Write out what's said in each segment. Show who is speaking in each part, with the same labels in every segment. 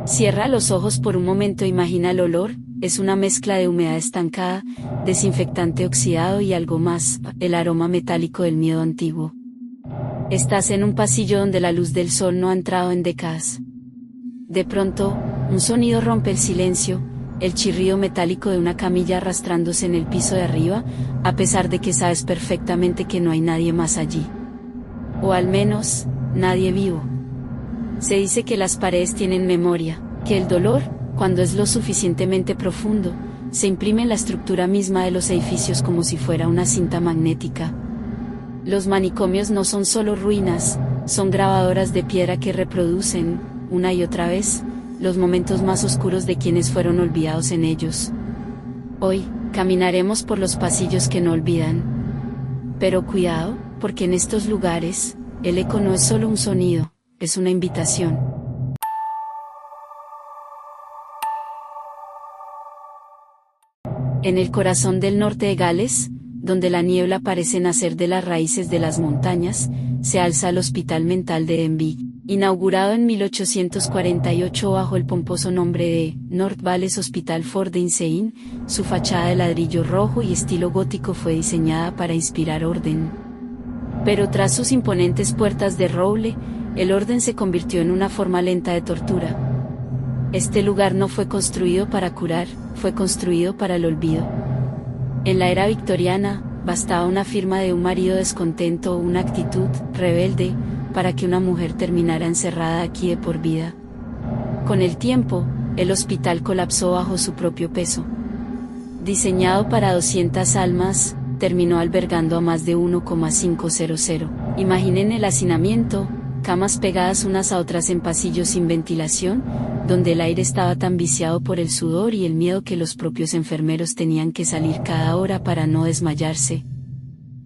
Speaker 1: Cierra los ojos por un momento e imagina el olor, es una mezcla de humedad estancada, desinfectante oxidado y algo más, el aroma metálico del miedo antiguo. Estás en un pasillo donde la luz del sol no ha entrado en décadas. De pronto, un sonido rompe el silencio, el chirrido metálico de una camilla arrastrándose en el piso de arriba, a pesar de que sabes perfectamente que no hay nadie más allí. O al menos, nadie vivo. Se dice que las paredes tienen memoria, que el dolor, cuando es lo suficientemente profundo, se imprime en la estructura misma de los edificios como si fuera una cinta magnética. Los manicomios no son solo ruinas, son grabadoras de piedra que reproducen, una y otra vez, los momentos más oscuros de quienes fueron olvidados en ellos. Hoy, caminaremos por los pasillos que no olvidan. Pero cuidado, porque en estos lugares, el eco no es solo un sonido, es una invitación. En el corazón del norte de Gales, donde la niebla parece nacer de las raíces de las montañas, se alza el Hospital Mental de Denbigh, inaugurado en 1848 bajo el pomposo nombre de North Wales Hospital for the Insane. Su fachada de ladrillo rojo y estilo gótico fue diseñada para inspirar orden. Pero tras sus imponentes puertas de roble, el orden se convirtió en una forma lenta de tortura. Este lugar no fue construido para curar, fue construido para el olvido. En la era victoriana, bastaba una firma de un marido descontento o una actitud rebelde, para que una mujer terminara encerrada aquí de por vida. Con el tiempo, el hospital colapsó bajo su propio peso. Diseñado para 200 almas, terminó albergando a más de 1,500. Imaginen el hacinamiento, camas pegadas unas a otras en pasillos sin ventilación, donde el aire estaba tan viciado por el sudor y el miedo que los propios enfermeros tenían que salir cada hora para no desmayarse.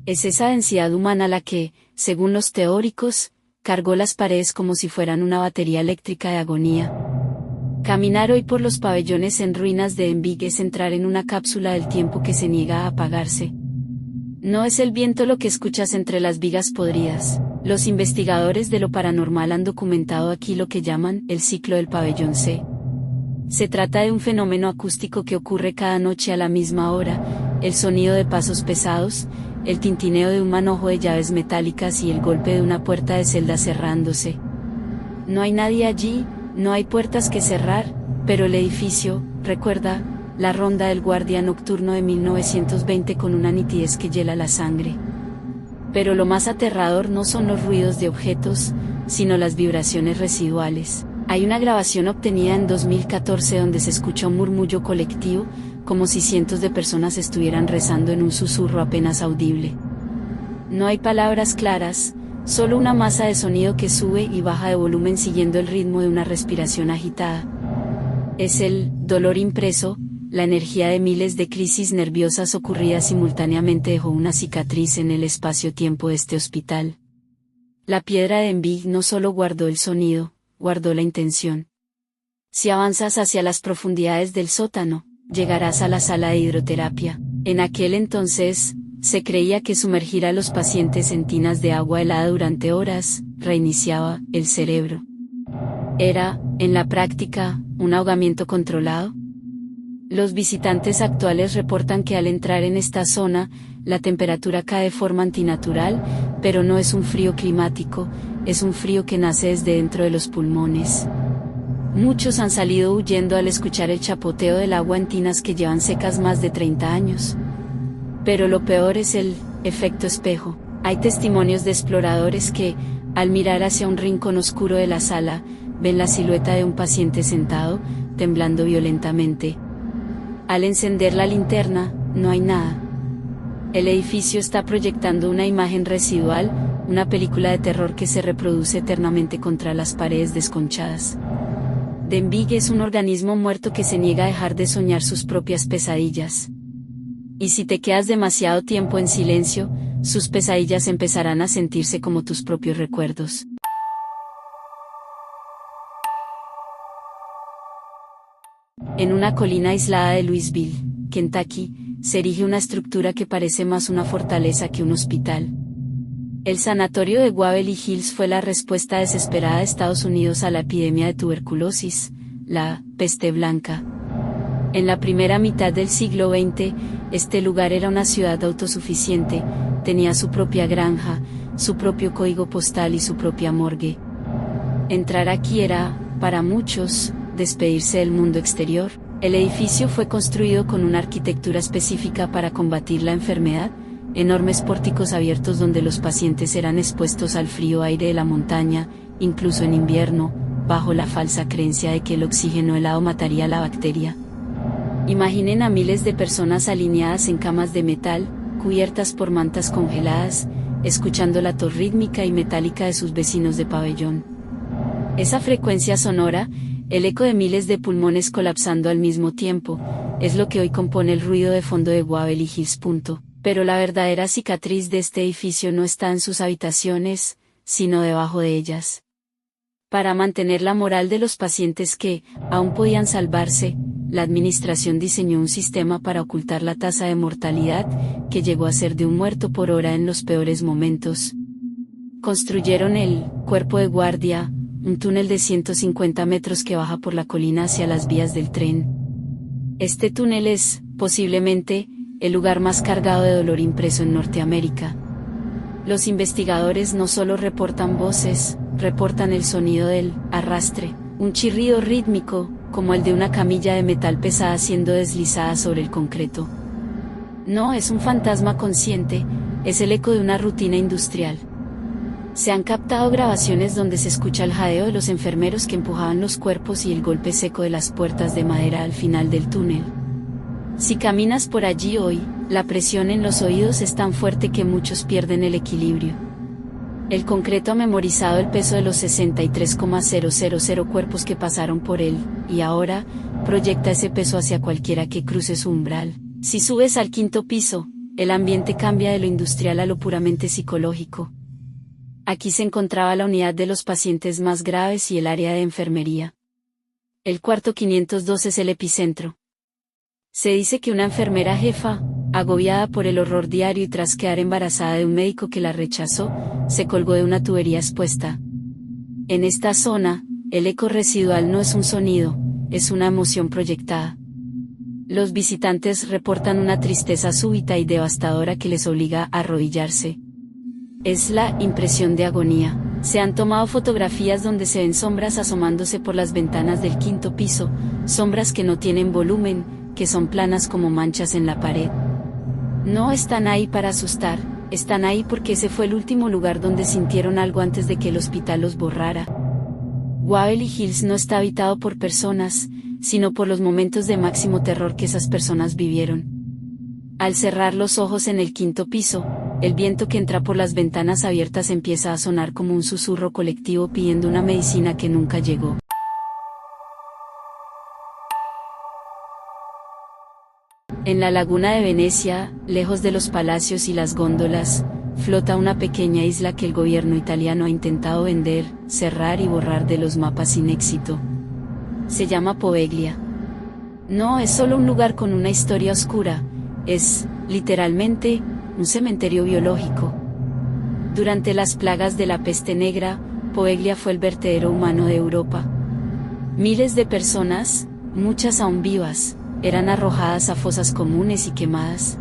Speaker 1: Es esa densidad humana la que, según los teóricos, cargó las paredes como si fueran una batería eléctrica de agonía. Caminar hoy por los pabellones en ruinas de Denbigh es entrar en una cápsula del tiempo que se niega a apagarse. No es el viento lo que escuchas entre las vigas podridas. Los investigadores de lo paranormal han documentado aquí lo que llaman el ciclo del pabellón C. Se trata de un fenómeno acústico que ocurre cada noche a la misma hora, el sonido de pasos pesados, el tintineo de un manojo de llaves metálicas y el golpe de una puerta de celda cerrándose. No hay nadie allí, no hay puertas que cerrar, pero el edificio, recuerda, la ronda del guardia nocturno de 1920 con una nitidez que hiela la sangre. Pero lo más aterrador no son los ruidos de objetos, sino las vibraciones residuales. Hay una grabación obtenida en 2014 donde se escucha un murmullo colectivo, como si cientos de personas estuvieran rezando en un susurro apenas audible. No hay palabras claras, solo una masa de sonido que sube y baja de volumen siguiendo el ritmo de una respiración agitada. Es el dolor impreso. La energía de miles de crisis nerviosas ocurridas simultáneamente dejó una cicatriz en el espacio-tiempo de este hospital. La piedra de Denbigh no solo guardó el sonido, guardó la intención. Si avanzas hacia las profundidades del sótano, llegarás a la sala de hidroterapia. En aquel entonces, se creía que sumergir a los pacientes en tinas de agua helada durante horas, reiniciaba el cerebro. Era, en la práctica, un ahogamiento controlado. Los visitantes actuales reportan que al entrar en esta zona, la temperatura cae de forma antinatural, pero no es un frío climático, es un frío que nace desde dentro de los pulmones. Muchos han salido huyendo al escuchar el chapoteo del agua en tinas que llevan secas más de 30 años. Pero lo peor es el efecto espejo. Hay testimonios de exploradores que, al mirar hacia un rincón oscuro de la sala, ven la silueta de un paciente sentado, temblando violentamente. Al encender la linterna, no hay nada. El edificio está proyectando una imagen residual, una película de terror que se reproduce eternamente contra las paredes desconchadas. Denbigh es un organismo muerto que se niega a dejar de soñar sus propias pesadillas. Y si te quedas demasiado tiempo en silencio, sus pesadillas empezarán a sentirse como tus propios recuerdos. En una colina aislada de Louisville, Kentucky, se erige una estructura que parece más una fortaleza que un hospital. El sanatorio de Waverly Hills fue la respuesta desesperada de Estados Unidos a la epidemia de tuberculosis, la peste blanca. En la primera mitad del siglo XX, este lugar era una ciudad autosuficiente, tenía su propia granja, su propio código postal y su propia morgue. Entrar aquí era, para muchos, despedirse del mundo exterior. El edificio fue construido con una arquitectura específica para combatir la enfermedad, enormes pórticos abiertos donde los pacientes eran expuestos al frío aire de la montaña, incluso en invierno, bajo la falsa creencia de que el oxígeno helado mataría a la bacteria. Imaginen a miles de personas alineadas en camas de metal, cubiertas por mantas congeladas, escuchando la tos rítmica y metálica de sus vecinos de pabellón. Esa frecuencia sonora, el eco de miles de pulmones colapsando al mismo tiempo, es lo que hoy compone el ruido de fondo de Waverly Hills. Pero la verdadera cicatriz de este edificio no está en sus habitaciones, sino debajo de ellas. Para mantener la moral de los pacientes que, aún podían salvarse, la administración diseñó un sistema para ocultar la tasa de mortalidad, que llegó a ser de un muerto por hora en los peores momentos. Construyeron el cuerpo de guardia, un túnel de 150 metros que baja por la colina hacia las vías del tren. Este túnel es, posiblemente, el lugar más cargado de dolor impreso en Norteamérica. Los investigadores no solo reportan voces, reportan el sonido del arrastre, un chirrido rítmico, como el de una camilla de metal pesada siendo deslizada sobre el concreto. No es un fantasma consciente, es el eco de una rutina industrial. Se han captado grabaciones donde se escucha el jadeo de los enfermeros que empujaban los cuerpos y el golpe seco de las puertas de madera al final del túnel. Si caminas por allí hoy, la presión en los oídos es tan fuerte que muchos pierden el equilibrio. El concreto ha memorizado el peso de los 63,000 cuerpos que pasaron por él, y ahora, proyecta ese peso hacia cualquiera que cruce su umbral. Si subes al 5º piso, el ambiente cambia de lo industrial a lo puramente psicológico. Aquí se encontraba la unidad de los pacientes más graves y el área de enfermería. El cuarto 502 es el epicentro. Se dice que una enfermera jefa, agobiada por el horror diario y tras quedar embarazada de un médico que la rechazó, se colgó de una tubería expuesta. En esta zona, el eco residual no es un sonido, es una emoción proyectada. Los visitantes reportan una tristeza súbita y devastadora que les obliga a arrodillarse. Es la impresión de agonía. Se han tomado fotografías donde se ven sombras asomándose por las ventanas del 5º piso, sombras que no tienen volumen, que son planas como manchas en la pared. No están ahí para asustar, están ahí porque ese fue el último lugar donde sintieron algo antes de que el hospital los borrara. Waverly Hills no está habitado por personas, sino por los momentos de máximo terror que esas personas vivieron. Al cerrar los ojos en el 5º piso, el viento que entra por las ventanas abiertas empieza a sonar como un susurro colectivo pidiendo una medicina que nunca llegó. En la laguna de Venecia, lejos de los palacios y las góndolas, flota una pequeña isla que el gobierno italiano ha intentado vender, cerrar y borrar de los mapas sin éxito. Se llama Poveglia. No es solo un lugar con una historia oscura, es, literalmente, un cementerio biológico. Durante las plagas de la peste negra, Poveglia fue el vertedero humano de Europa. Miles de personas, muchas aún vivas, eran arrojadas a fosas comunes y quemadas.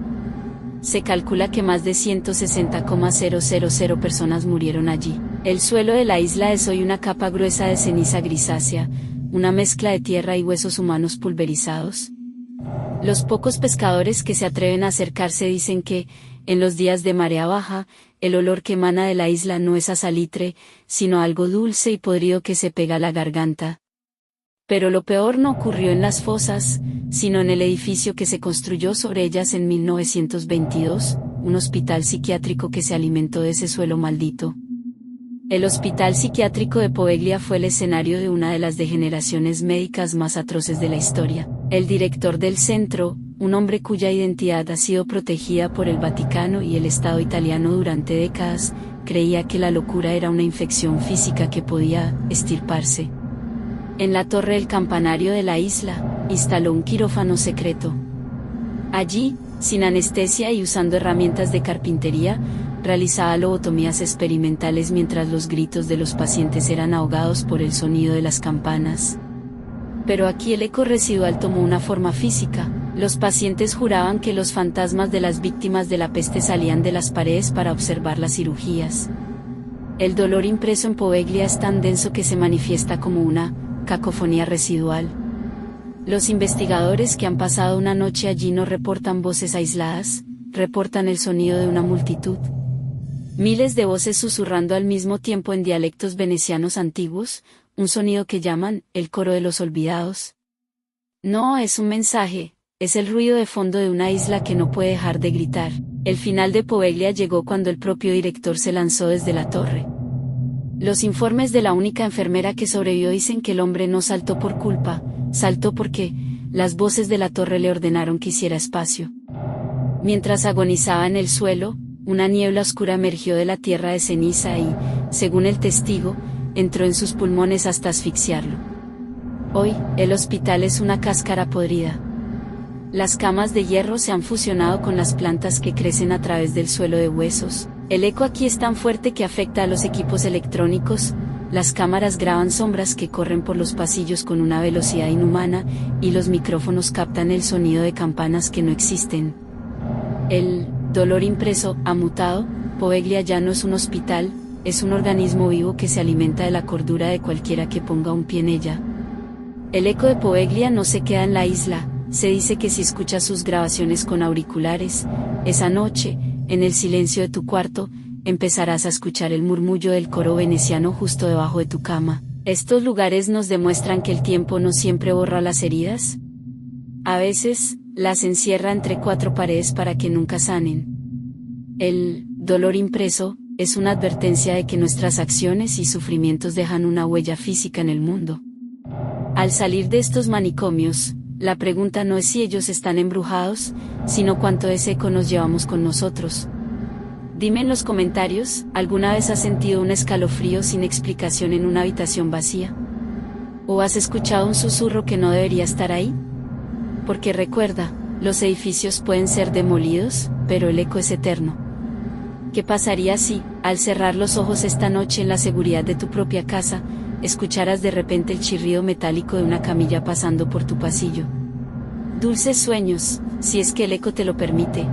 Speaker 1: Se calcula que más de 160,000 personas murieron allí. El suelo de la isla es hoy una capa gruesa de ceniza grisácea, una mezcla de tierra y huesos humanos pulverizados. Los pocos pescadores que se atreven a acercarse dicen que, en los días de marea baja, el olor que emana de la isla no es a salitre, sino algo dulce y podrido que se pega a la garganta. Pero lo peor no ocurrió en las fosas, sino en el edificio que se construyó sobre ellas en 1922, un hospital psiquiátrico que se alimentó de ese suelo maldito. El hospital psiquiátrico de Poveglia fue el escenario de una de las degeneraciones médicas más atroces de la historia. El director del centro, un hombre cuya identidad ha sido protegida por el Vaticano y el Estado italiano durante décadas, creía que la locura era una infección física que podía extirparse. En la torre del campanario de la isla, instaló un quirófano secreto. Allí, sin anestesia y usando herramientas de carpintería, realizaba lobotomías experimentales mientras los gritos de los pacientes eran ahogados por el sonido de las campanas. Pero aquí el eco residual tomó una forma física. Los pacientes juraban que los fantasmas de las víctimas de la peste salían de las paredes para observar las cirugías. El dolor impreso en Poveglia es tan denso que se manifiesta como una cacofonía residual. Los investigadores que han pasado una noche allí no reportan voces aisladas, reportan el sonido de una multitud. Miles de voces susurrando al mismo tiempo en dialectos venecianos antiguos, un sonido que llaman el coro de los olvidados. No es un mensaje, es el ruido de fondo de una isla que no puede dejar de gritar. El final de Poveglia llegó cuando el propio director se lanzó desde la torre. Los informes de la única enfermera que sobrevivió dicen que el hombre no saltó por culpa, saltó porque las voces de la torre le ordenaron que hiciera espacio. Mientras agonizaba en el suelo, una niebla oscura emergió de la tierra de ceniza y, según el testigo, entró en sus pulmones hasta asfixiarlo. Hoy, el hospital es una cáscara podrida. Las camas de hierro se han fusionado con las plantas que crecen a través del suelo de huesos. El eco aquí es tan fuerte que afecta a los equipos electrónicos, las cámaras graban sombras que corren por los pasillos con una velocidad inhumana, y los micrófonos captan el sonido de campanas que no existen. El dolor impreso ha mutado. Poveglia ya no es un hospital, es un organismo vivo que se alimenta de la cordura de cualquiera que ponga un pie en ella. El eco de Poveglia no se queda en la isla. Se dice que si escuchas sus grabaciones con auriculares, esa noche, en el silencio de tu cuarto, empezarás a escuchar el murmullo del coro veneciano justo debajo de tu cama. Estos lugares nos demuestran que el tiempo no siempre borra las heridas. A veces, las encierra entre cuatro paredes para que nunca sanen. El dolor impreso es una advertencia de que nuestras acciones y sufrimientos dejan una huella física en el mundo. Al salir de estos manicomios, la pregunta no es si ellos están embrujados, sino cuánto de ese eco nos llevamos con nosotros. Dime en los comentarios, ¿alguna vez has sentido un escalofrío sin explicación en una habitación vacía? ¿O has escuchado un susurro que no debería estar ahí? Porque recuerda, los edificios pueden ser demolidos, pero el eco es eterno. ¿Qué pasaría si, al cerrar los ojos esta noche en la seguridad de tu propia casa, escucharas de repente el chirrido metálico de una camilla pasando por tu pasillo? Dulces sueños, si es que el eco te lo permite.